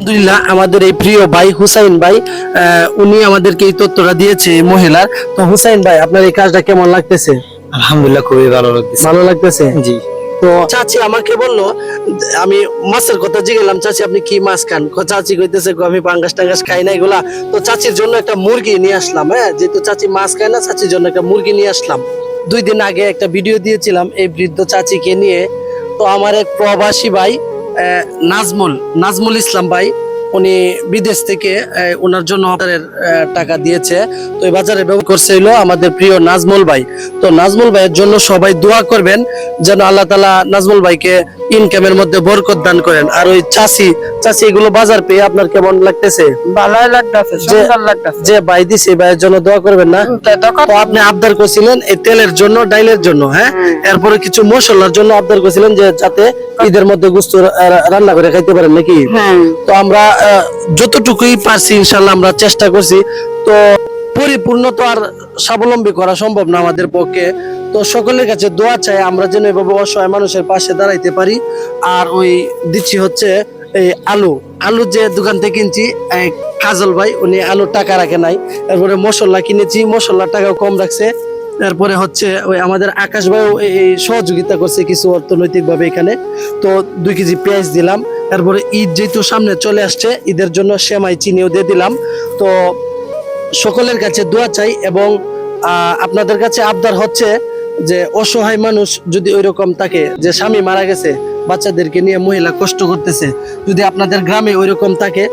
আলহামদুলিল্লাহ আমাদের এই প্রিয় ভাই হুসাইন ভাই উনি আমাদেরকে এই তথ্যটা দিয়েছে এই মহিলার। তো হুসাইন ভাই আপনার এই কাজটা কেমন লাগতেছে? আলহামদুলিল্লাহ খুবই ভালো লাগতেছে। ভালো লাগতেছে। জি। তো চাচি আমাকে বললো, আমি মাছের কথা জিগেলাম, চাচি আপনি কি মাছ খান? চাচি কইতেছে আমি পাঙ্গাস টাঙ্গাস খাই না এগুলা। তো চাচির জন্য একটা মুরগি নিয়ে আসলাম। হ্যাঁ, যেহেতু চাচি মাছ খায় না, চাচির জন্য একটা মুরগি নিয়ে আসলাম। 2 দিন আগে একটা ভিডিও দিয়েছিলাম এই বৃদ্ধ চাচিকে নিয়ে। তো আমার এক প্রবাসী ভাই নাজমুল ইসলাম ভাই, উনি বিদেশ থেকে ওনার জন্য টাকা দিয়েছে। তো এই বাজারে ব্যবহার করছে হলো আমাদের প্রিয় নাজমুল ভাই। তো নাজমুল ভাইয়ের জন্য সবাই দোয়া করবেন যেন আল্লাহ তাআলা নাজমুল ভাইকে ইনকামের মধ্যে বরকত দান করেন। আর ওই চাচি এগুলো বাজার পেয়ে আপনার কেমন লাগতেছে? ভালোই লাগতেছে, সুন্দর লাগতেছে। যে ভাই দিছে ভাইয়ের জন্য দোয়া করবেন না? তো আপনি আবদার করছিলেন এই তেলের জন্য, ডাইলের জন্য, হ্যাঁ, এরপরে কিছু মশলার জন্য আবদার করছিলেন যে যাতে ঈদের মধ্যে গোশত রান্না করে খাইতে পারেন নাকি? তো আমরা যতটুকুই পারছি ইনশাল্লাহ আমরা চেষ্টা করছি। তো পরিপূর্ণ তো আর স্বাবলম্বী করা সম্ভব না আমাদের পক্ষে। তো সকলের কাছে দোয়া চাই আমরা যেন এভাবে অসহায় মানুষের পাশে দাঁড়াইতে পারি। আর ওই দিচ্ছি হচ্ছে এই আলু যে দোকান থেকে কিনছি, কাজল ভাই উনি আলুর টাকা রাখে নাই। এরপরে মশলা কিনেছি, মশলার টাকাও কম রাখছে। এরপরে হচ্ছে ওই আমাদের আকাশ ভাইও এই সহযোগিতা করছে কিছু অর্থনৈতিক ভাবে এখানে। তো 2 কেজি পেঁয়াজ দিলাম। এরপরে ঈদ যেহেতু সামনে চলে আসছে, ঈদের জন্য সেমাই চিনিও দিয়ে দিলাম। তো সকলের কাছে দোয়া চাই এবং আপনাদের কাছে আবদার হচ্ছে যে অসহায় মানুষ যদি ওইরকম থাকে, যে স্বামী মারা গেছে, বাচ্চাদেরকে নিয়ে মহিলা কষ্ট করতেছে, যদি আপনাদের গ্রামে ওইরকম থাকে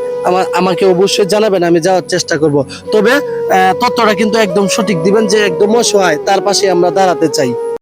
আমাকে অবশ্যই জানাবেন, আমি যাওয়ার চেষ্টা করব। তবে তথ্যটা কিন্তু একদম সঠিক দিবেন, যে একদম অসহায় তার পাশে আমরা দাঁড়াতে চাই।